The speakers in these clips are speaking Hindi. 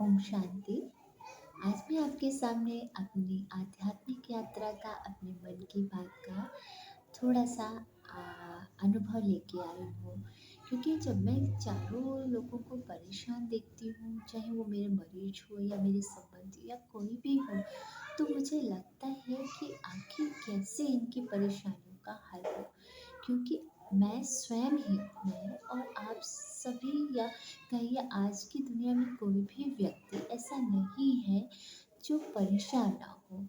ओम शांति। आज मैं आपके सामने अपनी आध्यात्मिक यात्रा का, अपने मन की बात का थोड़ा-सा अनुभव लेके आई हूँ। क्योंकि जब मैं चारों लोगों को परेशान देखती हूँ, चाहे वो मेरे मरीज़ हो या मेरे संबंधी या कोई भी हो, तो मुझे लगता है कि आखिर कैसे इनकी परेशानियों का हल हो। क्योंकि मैं स्वयं ही, मैं और आप सभी, या कहिए आज की दुनिया में कोई भी व्यक्ति ऐसा नहीं है जो परेशान ना हो।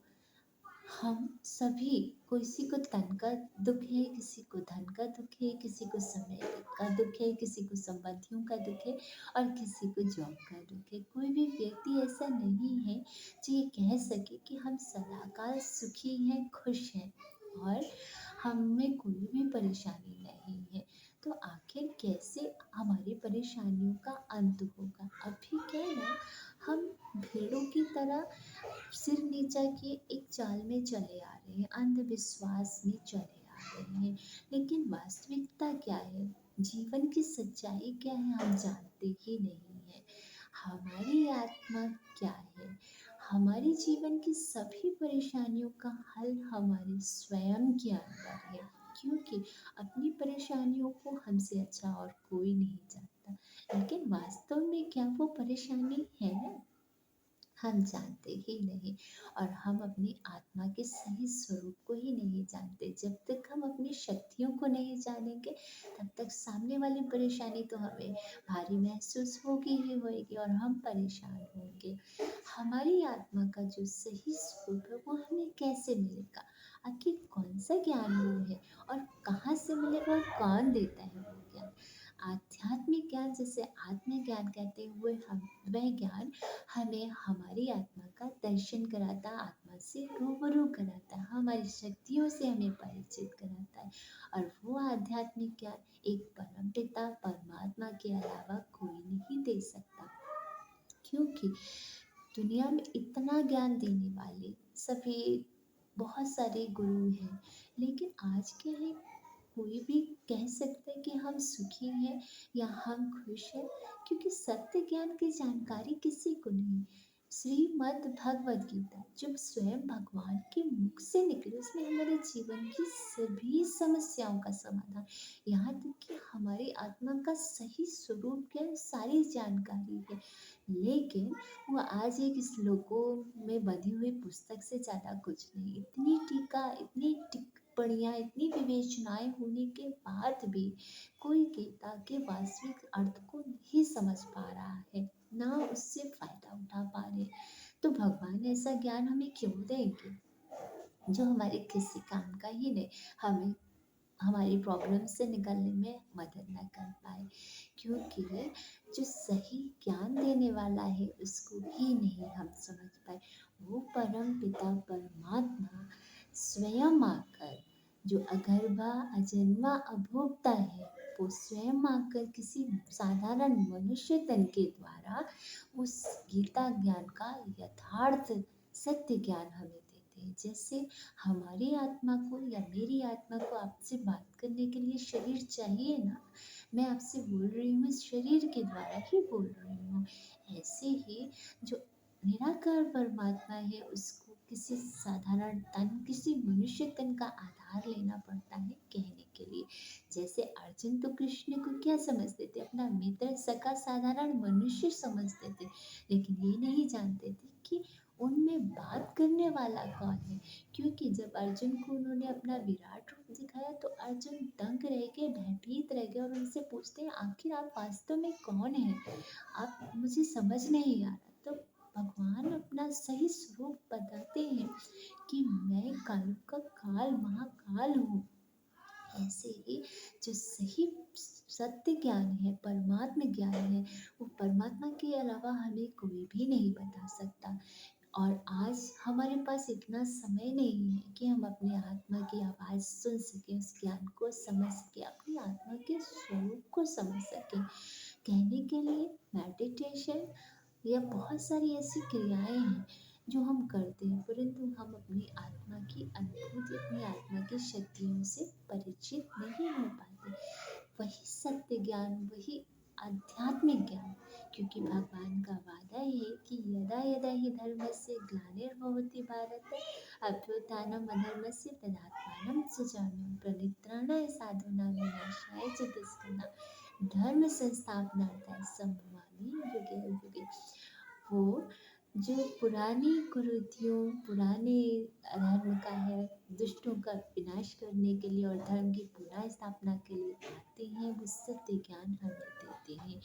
हम सभी, किसी को तन का दुख है, किसी को धन का दुख है, किसी को समय का दुख है, किसी को संबंधियों का दुख है और किसी को जॉब का दुख है। कोई भी व्यक्ति ऐसा नहीं है जो ये कह सके कि हम सदाकाल सुखी हैं, खुश हैं और हम में कोई भी परेशानी नहीं है। तो आखिर कैसे हमारी परेशानियों का अंत होगा? अभी क्या है ना, हम भेड़ों की तरह सिर नीचा किए एक चाल में चले आ रहे हैं, अंधविश्वास में चले आ रहे हैं। लेकिन वास्तविकता क्या है? जीवन की सच्चाई क्या है? हम जानते ही नहीं है। हमारी आत्मा क्या है? हमारे जीवन की सभी परेशानियों का हल हमारे स्वयं के अंदर है। क्योंकि अपनी परेशानियों को हमसे अच्छा और कोई नहीं जानता। लेकिन वास्तव में क्या वो परेशानी है? हम जानते ही नहीं। और हम अपनी आत्मा के सही स्वरूप को ही नहीं जानते। जब तक हम अपनी शक्तियों को नहीं जानेंगे, तब तक सामने वाली परेशानी तो हमें भारी महसूस होगी ही होगी और हम परेशान होंगे। हमारी आत्मा का जो सही स्वरूप है वो हमें कैसे मिलेगा? आखिर कौन सा ज्ञान वो है और कहाँ से मिलेगा और कौन देता है वो ज्ञान? आध्यात्मिक ज्ञान, जिसे आत्मज्ञान कहते हुए हम, वह ज्ञान हमें हमारी आत्मा का दर्शन कराता, आत्मा से रूबरू कराता है, हमारी शक्तियों से हमें परिचित कराता है। और वो आध्यात्मिक ज्ञान एक परम पिता परमात्मा के अलावा कोई नहीं दे सकता। क्योंकि दुनिया में इतना ज्ञान देने वाले सभी बहुत सारे गुरु हैं, लेकिन आज क्या है, कोई भी कह सकता है कि हम सुखी हैं या हम खुश हैं, क्योंकि सत्य ज्ञान की जानकारी किसी को नहीं। श्रीमद् भगवद गीता जब स्वयं भगवान के मुख से निकले, उसमें हमारे जीवन की सभी समस्याओं का समाधान, यहाँ तक कि हमारी आत्मा का सही स्वरूप क्या है, सारी जानकारी है। लेकिन वो आज एक श्लोकों में बंधी हुई पुस्तक से ज़्यादा कुछ नहीं। इतनी टीका, इतनी टिप्पणियाँ, इतनी विवेचनाएं होने के बाद भी कोई गीता के वास्तविक अर्थ को नहीं समझ पा रहा है, ना उससे फायदा उठा पा रहे। तो भगवान ऐसा ज्ञान हमें क्यों देंगे जो हमारे किसी काम का ही नहीं, हमें हमारी प्रॉब्लम से निकलने में मदद ना कर पाए? क्योंकि जो सही ज्ञान देने वाला है उसको ही नहीं हम समझ पाए। वो परम पिता परमात्मा स्वयं आकर, जो अगर्भा अजन्मा अभोक्ता है, वो स्वयं आकर किसी साधारण मनुष्य तन के द्वारा उस गीता ज्ञान का यथार्थ सत्य ज्ञान हमें देते हैं। जैसे हमारी आत्मा को या मेरी आत्मा को आपसे बात करने के लिए शरीर चाहिए ना, मैं आपसे बोल रही हूँ इस शरीर के द्वारा ही बोल रही हूँ। ऐसे ही जो निराकार परमात्मा है, उसको किसी साधारण तन, किसी मनुष्य तन का आधार लेना पड़ता है कहने के लिए। जैसे अर्जुन तो कृष्ण को क्या समझते थे? अपना मित्र, सका, साधारण मनुष्य समझते थे, लेकिन ये नहीं जानते थे कि उनमें बात करने वाला कौन है। क्योंकि जब अर्जुन को उन्होंने अपना विराट रूप दिखाया तो अर्जुन दंग रह गए, भयभीत रह गए और उनसे पूछते हैं, आखिर आप वास्तव में कौन हैं? आप, मुझे समझ नहीं आ रहा। तो भगवान अपना सही स्वरूप बताते हैं कि मैं काल का काल, महाकाल हूँ। ऐसे ही जो सही सत्य ज्ञान है, परमात्म ज्ञान है, वो परमात्मा के अलावा हमें कोई भी नहीं बता सकता। और आज हमारे पास इतना समय नहीं है कि हम अपने आत्मा की आवाज़ सुन सकें, उस ज्ञान को समझ सकें, अपनी आत्मा के स्वरूप को समझ सकें। कहने के लिए मेडिटेशन या बहुत सारी ऐसी क्रियाएं हैं जो हम करते हैं, परंतु हम अपनी आत्मा की अनुभूति, अपनी आत्मा की शक्तियों से परिचित नहीं हो पाते। वही सत्य ज्ञान, वही आध्यात्मिक ज्ञान, क्योंकि भगवान का वादा है कि यदा यदा हि धर्मस्य ग्लानिर्भवति भारत अभ्युत्थानम् अधर्मस्य तदात्मानं सृजाम्यहं परित्राणाय साधूनां विनाशाय च दुष्कृतां धर्म संस्थापनार्थाय संभवामि युगे युगे। वो जो पुरानी कुरीतियों, पुराने अधर्म का है, दुष्टों का विनाश करने के लिए और धर्म की पुनः स्थापना के लिए आते हैं, वो सत्य ज्ञान हमें देते हैं।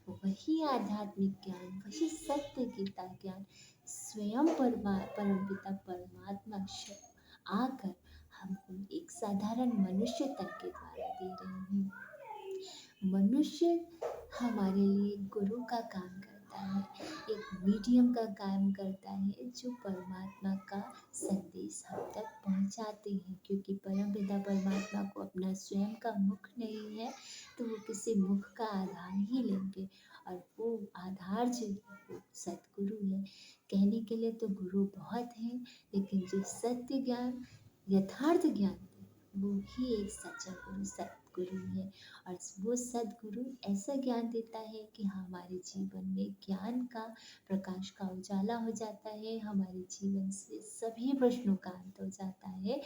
वही आध्यात्मिक ज्ञान, वही सत्य गीता ज्ञान स्वयं परमपिता परमात्मा आकर हमको एक साधारण मनुष्य तन के द्वारा दे रहे हैं। मनुष्य हमारे लिए गुरु का काम करता है, एक मीडियम का काम करता है जो परमात्मा का संदेश हम तक पहुंचाते हैं। क्योंकि परमपिता परमात्मा को अपना स्वयं का मुख नहीं है, तो वो किसी मुख का आधार ही लेंगे, और वो आधार जो है वो सतगुरु है। कहने के लिए तो गुरु बहुत हैं, लेकिन जो सत्य ज्ञान, यथार्थ ज्ञान है, वो ही एक सच्चा गुरु सतगुरु है। और वो सद्गुरु ऐसा ज्ञान देता है कि हमारे जीवन में ज्ञान का प्रकाश का उजाला हो जाता है, हमारे जीवन से सभी प्रश्नों का अंत हो जाता है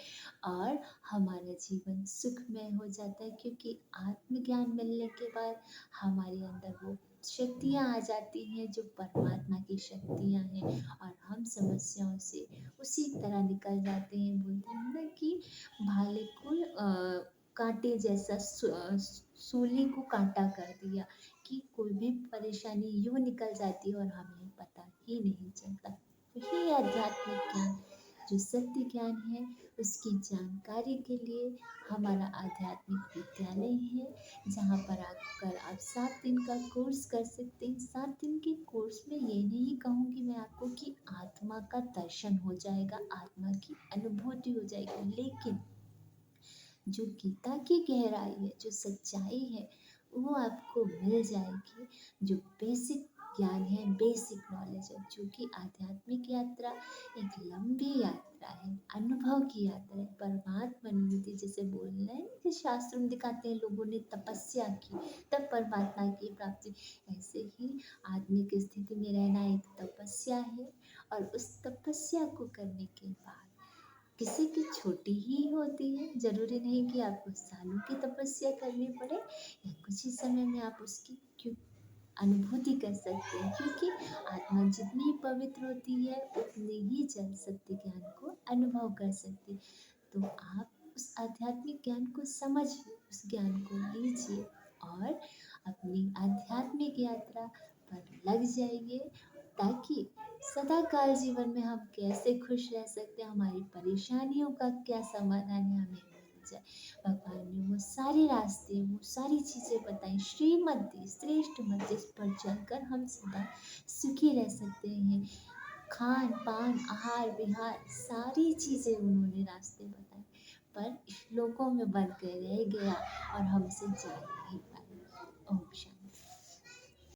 और हमारा जीवन सुखमय हो जाता है। क्योंकि आत्मज्ञान मिलने के बाद हमारे अंदर वो शक्तियाँ आ जाती हैं जो परमात्मा की शक्तियाँ हैं, और हम समस्याओं से उसी तरह निकल जाते हैं। बोलते हैं ना कि भाले को कांटे जैसा सूली को कांटा कर दिया, कि कोई भी परेशानी यूँ निकल जाती है और हमें पता ही नहीं चलता। यही आध्यात्मिक ज्ञान जो सत्य ज्ञान है, उसकी जानकारी के लिए हमारा आध्यात्मिक विद्यालय है, जहाँ पर आकर आप 7 दिन का कोर्स कर सकते हैं। 7 दिन के कोर्स में ये नहीं कहूँगी मैं आपको कि आत्मा का दर्शन हो जाएगा, आत्मा की अनुभूति हो जाएगी, लेकिन जो गीता की गहराई है, जो सच्चाई है, वो आपको मिल जाएगी। जो बेसिक ज्ञान है, बेसिक नॉलेज है, जो कि आध्यात्मिक यात्रा एक लंबी यात्रा है, अनुभव की यात्रा है। परमात्मा अनुभूति जैसे बोल रहे हैं कि शास्त्रों में दिखाते हैं लोगों ने तपस्या की तब परमात्मा की प्राप्ति, ऐसे ही आत्मिक स्थिति में रहना एक तपस्या है। और उस तपस्या को करने के बाद किसी की छोटी ही होती है, ज़रूरी नहीं कि आपको सालों की तपस्या करनी पड़े, या कुछ ही समय में आप उसकी क्यों अनुभूति कर सकते हैं। क्योंकि आत्मा जितनी पवित्र होती है, उतनी ही जल सत्य ज्ञान को अनुभव कर सकती है। तो आप उस आध्यात्मिक ज्ञान को समझिए, उस ज्ञान को लीजिए और अपनी आध्यात्मिक यात्रा पर लग जाइए, ताकि सदा काल जीवन में हम कैसे खुश रह सकते हैं, हमारी परेशानियों का क्या समाधान है, हमें मिल जाए। भगवान ने वो सारे रास्ते, वो सारी चीज़ें बताई, श्रीमत दी, श्रेष्ठ मत, जिस पर चलकर हम सदा सुखी रह सकते हैं। खान पान आहार विहार सारी चीज़ें उन्होंने रास्ते बताए, पर श्लोकों में बंद कर रह गया और हमसे जान नहीं पाए। ओम शांति।